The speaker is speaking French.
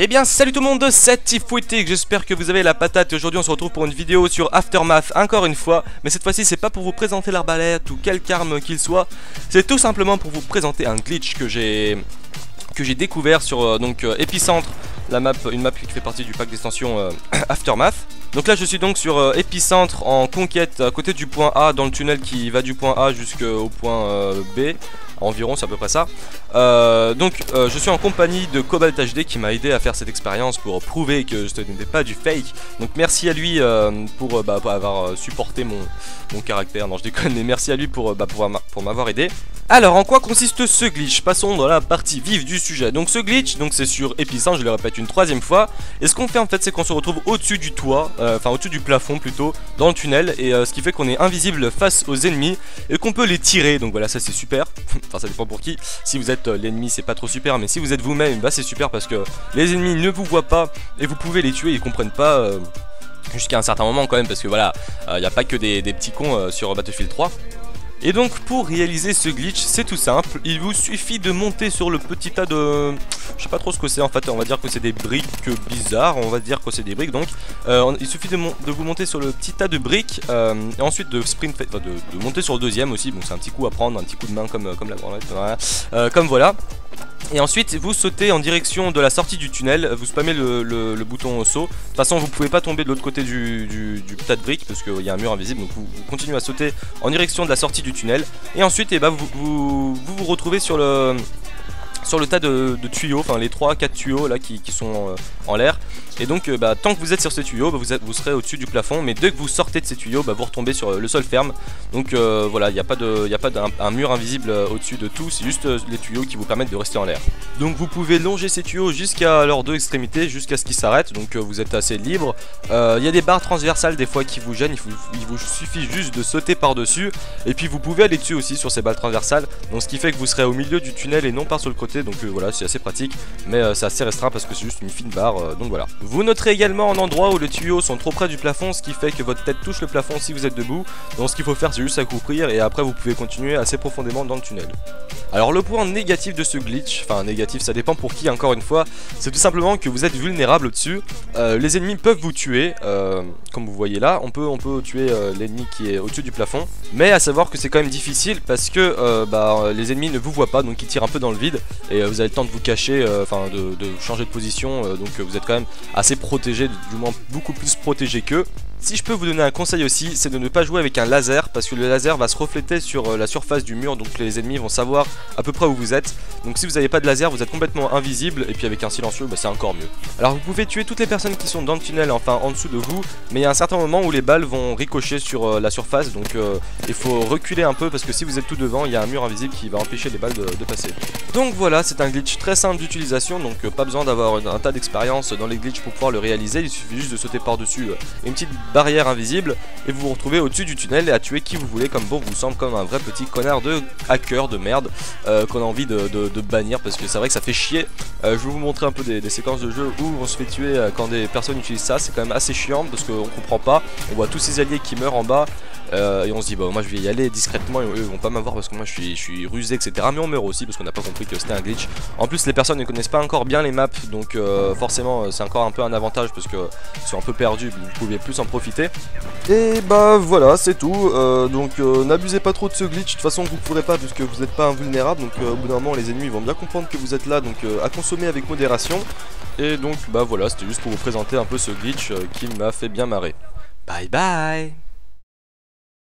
Eh bien salut tout le monde, c'est Tifouitic, j'espère que vous avez la patate. Aujourd'hui on se retrouve pour une vidéo sur Aftermath encore une fois. Mais cette fois-ci c'est pas pour vous présenter l'arbalète ou quelque arme qu'il soit. C'est tout simplement pour vous présenter un glitch que j'ai découvert sur Épicentre, une map qui fait partie du pack d'extension Aftermath. Donc là je suis donc sur Épicentre en conquête à côté du point A, dans le tunnel qui va du point A jusqu'au point B. Environ, c'est à peu près ça. Je suis en compagnie de Cobalt HD qui m'a aidé à faire cette expérience pour prouver que ce n'était pas du fake. Donc merci à lui pour avoir supporté mon caractère. Non, je déconne, mais merci à lui pour m'avoir aidé. Alors, en quoi consiste ce glitch? Passons dans la partie vive du sujet. Donc ce glitch, c'est sur Épicentre, je le répète une troisième fois. Et ce qu'on fait en fait, c'est qu'on se retrouve au-dessus du toit, enfin au-dessus du plafond plutôt, dans le tunnel. Et ce qui fait qu'on est invisible face aux ennemis et qu'on peut les tirer. Donc voilà, ça c'est super. Enfin ça dépend pour qui. Si vous êtes l'ennemi c'est pas trop super, mais si vous êtes vous-même, bah c'est super parce que les ennemis ne vous voient pas et vous pouvez les tuer, ils comprennent pas jusqu'à un certain moment quand même, parce que voilà, il n'y a pas que des petits cons sur Battlefield 3. Et donc pour réaliser ce glitch c'est tout simple, il vous suffit de monter sur le petit tas de... Je sais pas trop ce que c'est en fait, on va dire que c'est des briques bizarres, on va dire que c'est des briques donc. Il suffit de vous monter sur le petit tas de briques et ensuite de sprint, de monter sur le deuxième aussi, donc c'est un petit coup à prendre, un petit coup de main comme la branlette, voilà. Comme voilà. Et ensuite vous sautez en direction de la sortie du tunnel, vous spammez le bouton saut. De toute façon vous pouvez pas tomber de l'autre côté du tas de briques parce qu'il y a un mur invisible, donc vous continuez à sauter en direction de la sortie du tunnel. Et ensuite vous retrouvez sur le tas de tuyaux, enfin les 3-4 tuyaux là qui sont en l'air. Et donc tant que vous êtes sur ces tuyaux, vous serez au-dessus du plafond. Mais dès que vous sortez de ces tuyaux, vous retombez sur le sol ferme. Donc voilà, il n'y a pas un mur invisible au-dessus de tout. C'est juste les tuyaux qui vous permettent de rester en l'air. Donc vous pouvez longer ces tuyaux jusqu'à leurs deux extrémités, jusqu'à ce qu'ils s'arrêtent. Donc vous êtes assez libre. Il y a des barres transversales des fois qui vous gênent. Il vous suffit juste de sauter par-dessus. Et puis vous pouvez aller dessus aussi sur ces barres transversales. Donc ce qui fait que vous serez au milieu du tunnel et non pas sur le côté. Donc voilà, c'est assez pratique. Mais c'est assez restreint parce que c'est juste une fine barre. Donc voilà. Vous noterez également un endroit où les tuyaux sont trop près du plafond, ce qui fait que votre tête touche le plafond si vous êtes debout. Donc ce qu'il faut faire c'est juste accroupir et après vous pouvez continuer assez profondément dans le tunnel. Alors le point négatif de ce glitch, enfin négatif ça dépend pour qui encore une fois, c'est tout simplement que vous êtes vulnérable au-dessus. Les ennemis peuvent vous tuer, comme vous voyez là, on peut tuer l'ennemi qui est au-dessus du plafond. Mais à savoir que c'est quand même difficile parce que les ennemis ne vous voient pas, donc ils tirent un peu dans le vide. Et vous avez le temps de vous cacher, de changer de position, donc vous êtes quand même assez protégé, du moins beaucoup plus protégé qu'eux. Si je peux vous donner un conseil aussi, c'est de ne pas jouer avec un laser parce que le laser va se refléter sur la surface du mur, donc les ennemis vont savoir à peu près où vous êtes. Donc si vous n'avez pas de laser, vous êtes complètement invisible et puis avec un silencieux, c'est encore mieux. Alors vous pouvez tuer toutes les personnes qui sont dans le tunnel, enfin en dessous de vous, mais il y a un certain moment où les balles vont ricocher sur la surface, donc il faut reculer un peu parce que si vous êtes tout devant, il y a un mur invisible qui va empêcher les balles de passer. Donc voilà, c'est un glitch très simple d'utilisation, donc pas besoin d'avoir un tas d'expérience dans les glitches pour pouvoir le réaliser, il suffit juste de sauter par-dessus une petite barrière invisible et vous vous retrouvez au-dessus du tunnel et à tuer qui vous voulez comme bon vous semble, comme un vrai petit connard de hacker de merde qu'on a envie de bannir parce que c'est vrai que ça fait chier. Je vais vous montrer un peu des séquences de jeu où on se fait tuer quand des personnes utilisent ça, c'est quand même assez chiant parce qu'on comprend pas, on voit tous ces alliés qui meurent en bas et on se dit moi je vais y aller discrètement et eux vont pas m'avoir parce que moi je suis rusé etc, mais on meurt aussi parce qu'on n'a pas compris que c'était un glitch. En plus les personnes ne connaissent pas encore bien les maps, donc forcément c'est encore un peu un avantage parce que ils sont un peu perdus, vous pouviez plus en profiter. Et voilà c'est tout, n'abusez pas trop de ce glitch, de toute façon vous pourrez pas puisque vous n'êtes pas invulnérable, donc au bout d'un moment les ennemis vont bien comprendre que vous êtes là, donc à consommer avec modération. Et donc voilà, c'était juste pour vous présenter un peu ce glitch qui m'a fait bien marrer. Bye bye.